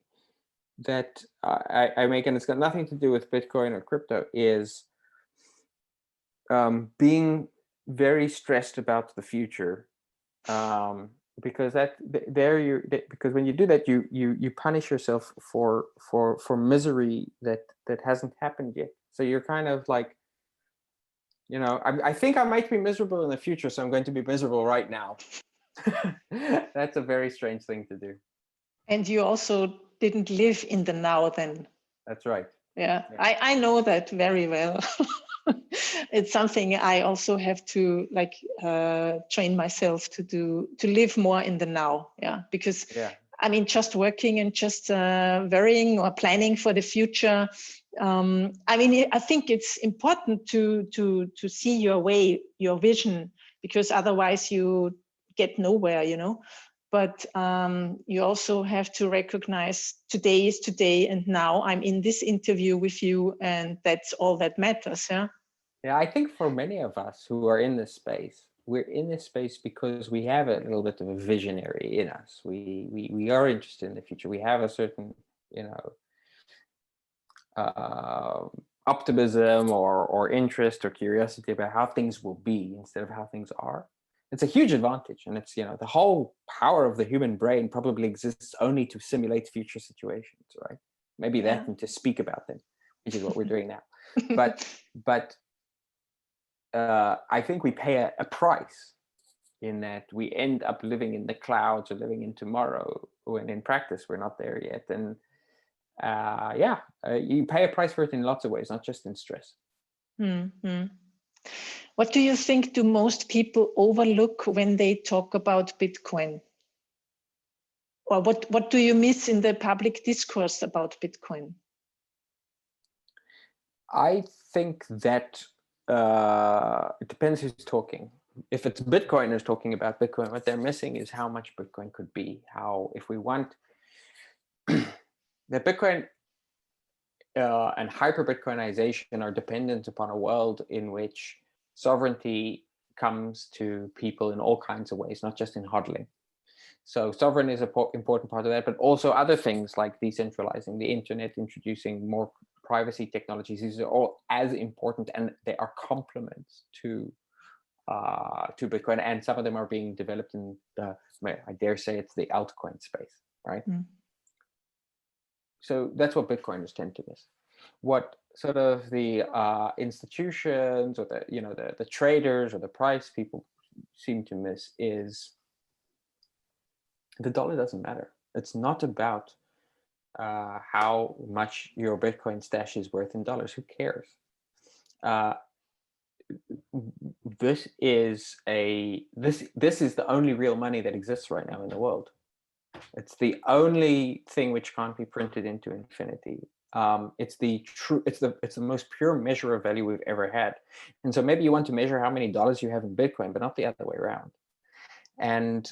that I make, and it's got nothing to do with Bitcoin or crypto, is being very stressed about the future, because because when you do that, you punish yourself for misery that hasn't happened yet. So you're kind of like, I think I might be miserable in the future, so I'm going to be miserable right now. That's a very strange thing to do. And you also didn't live in the now then. That's right. Yeah. I know that very well. It's something I also have to train myself to do, to live more in the now. Yeah. Because I mean, just working and just worrying or planning for the future. I mean, I think it's important to see your way, your vision, because otherwise you get nowhere, But you also have to recognize today is today, and now I'm in this interview with you, and that's all that matters. Yeah. Yeah, I think for many of us who are in this space, we're in this space because we have a little bit of a visionary in us. We are interested in the future. We have a certain, optimism or interest or curiosity about how things will be instead of how things are. It's a huge advantage, and it's the whole power of the human brain probably exists only to simulate future situations, right? Maybe that and to speak about them, which is what we're doing now. But I think we pay a price in that we end up living in the clouds or living in tomorrow, when in practice we're not there yet. And you pay a price for it in lots of ways, not just in stress. Mm-hmm. What do you think do most people overlook when they talk about Bitcoin? Or what do you miss in the public discourse about Bitcoin? I think that it depends who's talking. If it's Bitcoiners talking about Bitcoin, what they're missing is how much Bitcoin could be. How, if we want that Bitcoin and hyper-Bitcoinization are dependent upon a world in which sovereignty comes to people in all kinds of ways, not just in hodling. So Sovryn is an important part of that, but also other things like decentralizing the internet, introducing more privacy technologies. These are all as important, and they are complements to Bitcoin, and some of them are being developed in the, I dare say it's the altcoin space, right? Mm. So that's what Bitcoiners tend to miss. What sort of the institutions or the traders or the price people seem to miss is the dollar doesn't matter. It's not about how much your Bitcoin stash is worth in dollars. Who cares? This is the only real money that exists right now in the world. It's the only thing which can't be printed into infinity. It's the most pure measure of value we've ever had. And so maybe you want to measure how many dollars you have in Bitcoin, but not the other way around. And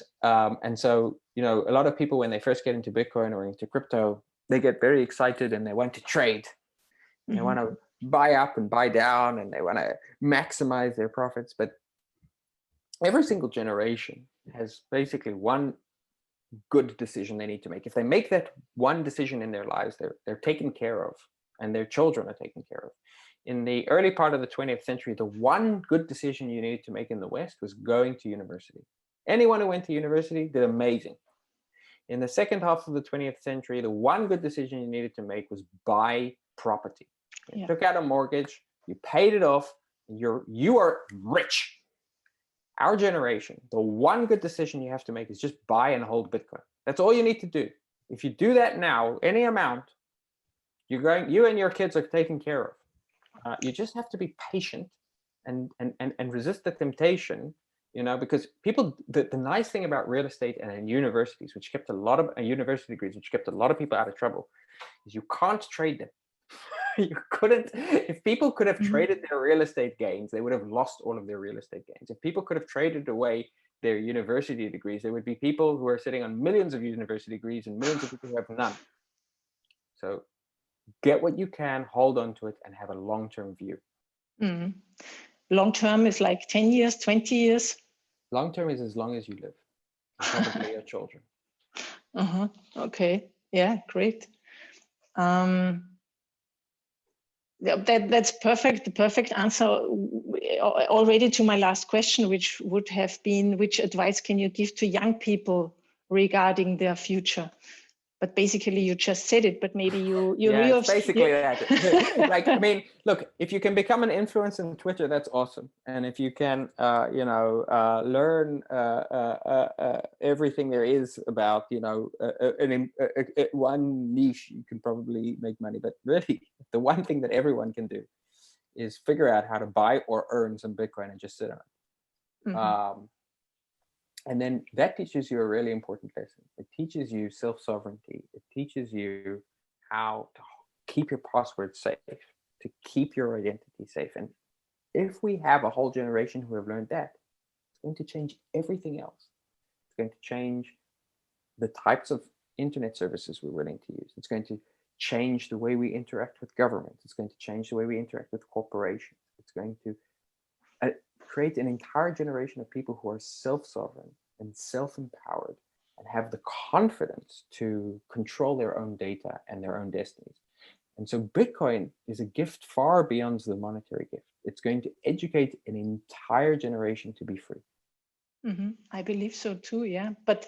so, a lot of people, when they first get into Bitcoin or into crypto, they get very excited and they want to trade. Mm-hmm. They want to buy up and buy down, and they want to maximize their profits. But every single generation has basically one good decision they need to make. If they make that one decision in their lives, they're taken care of, and their children are taken care of. In the early part of the 20th century, the one good decision you needed to make in the West was going to university. Anyone who went to university did amazing. In the second half of the 20th century, the one good decision you needed to make was buy property. You took out a mortgage, you paid it off, you are rich. Our generation, the one good decision you have to make is just buy and hold Bitcoin. That's all you need to do. If you do that now, any amount, you and your kids are taken care of. You just have to be patient and resist the temptation because people, the nice thing about real estate and universities, which kept a lot of university degrees, which kept a lot of people out of trouble, is you can't trade them. You couldn't. If people could have traded their real estate gains, they would have lost all of their real estate gains. If people could have traded away their university degrees, there would be people who are sitting on millions of university degrees and millions of people who have none. So get what you can, hold on to it, and have a long-term view. Long-term is like 10 years, 20 years? Long-term is as long as you live, probably your children. Okay. Yeah, great. That's perfect. The perfect answer already to my last question, which would have been, which advice can you give to young people regarding their future? But basically you just said it, but maybe you yeah, it's basically that. Like, I mean, look, if you can become an influencer on Twitter, that's awesome. And if you can, learn everything there is about, one niche, you can probably make money. But really, the one thing that everyone can do is figure out how to buy or earn some Bitcoin and just sit on it. And then that teaches you a really important lesson. It teaches you self-sovereignty. It teaches you how to keep your password safe, to keep your identity safe. And if we have a whole generation who have learned that, it's going to change everything else. It's going to change the types of internet services we're willing to use. It's going to change the way we interact with government. It's going to change the way we interact with corporations. It's going to create an entire generation of people who are self-sovereign and self-empowered and have the confidence to control their own data and their own destinies. And so Bitcoin is a gift far beyond the monetary gift. It's going to educate an entire generation to be free. I believe so too, yeah. But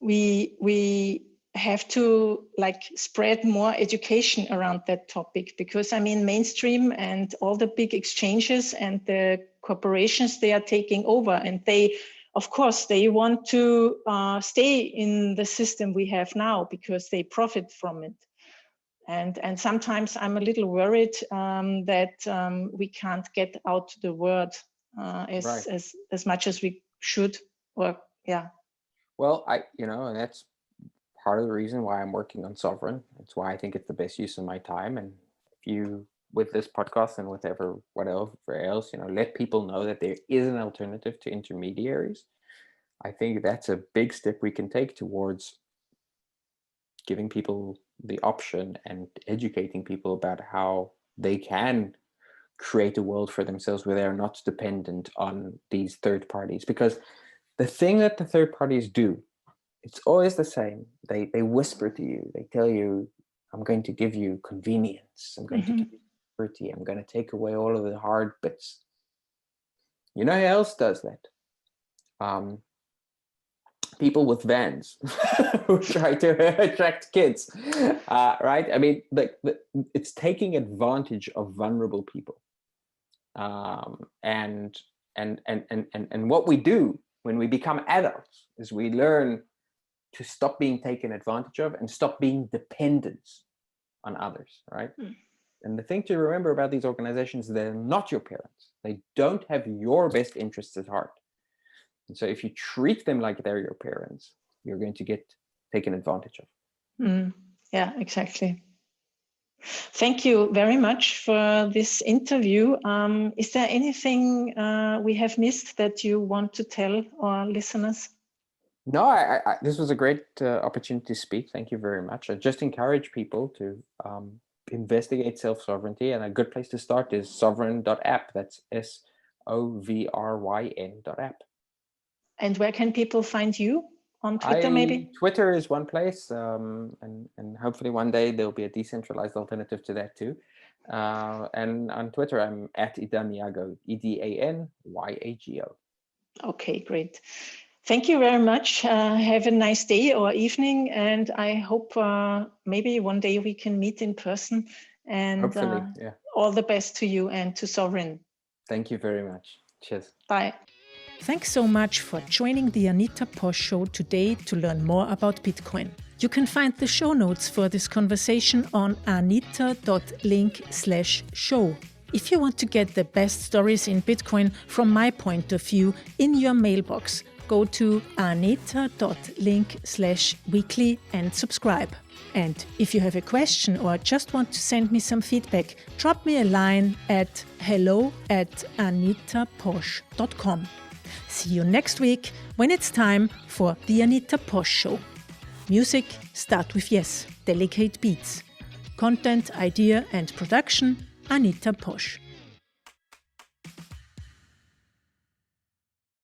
we have to spread more education around that topic, because I mean, mainstream and all the big exchanges and the corporations, they are taking over, and they, of course, they want to stay in the system we have now because they profit from it. And sometimes I'm a little worried that we can't get out the word as much as we should. Or Well, and that's part of the reason why I'm working on Sovryn. It's why I think it's the best use of my time. And if you, with this podcast and whatever else, let people know that there is an alternative to intermediaries. I think that's a big step we can take towards giving people the option and educating people about how they can create a world for themselves where they're not dependent on these third parties. Because the thing that the third parties do, it's always the same. They whisper to you. They tell you, I'm going to give you convenience. I'm going to give you security. I'm going to take away all of the hard bits. You know who else does that? People with vans who try to attract kids, right? I mean, it's taking advantage of vulnerable people. And what we do when we become adults is we learn to stop being taken advantage of and stop being dependent on others, right? And the thing to remember about these organizations, they're not your parents. They don't have your best interests at heart. And so if you treat them like they're your parents, you're going to get taken advantage of. Yeah, exactly. Thank you very much for this interview. Is there anything we have missed that you want to tell our listeners? No, I this was a great opportunity to speak. Thank you very much. I just encourage people to investigate self-sovereignty, and a good place to start is sovryn.app. That's sovryn.app. And where can people find you? On Twitter, maybe? Twitter is one place, and hopefully one day there'll be a decentralized alternative to that too. And on Twitter, I'm at Edan Yago, EDANYAGO. Okay, great. Thank you very much. Have a nice day or evening, and I hope maybe one day we can meet in person. And hopefully, all the best to you and to Sovryn. Thank you very much. Cheers. Bye. Thanks so much for joining the Anita Posch Show today to learn more about Bitcoin. You can find the show notes for this conversation on anita.link/show. If you want to get the best stories in Bitcoin from my point of view in your mailbox, go to anita.link/weekly and subscribe. And if you have a question or just want to send me some feedback, drop me a line at hello@anitaposh.com. See you next week when it's time for the Anita Posh Show. Music, start with yes, delicate beats. Content, idea and production, Anita Posh.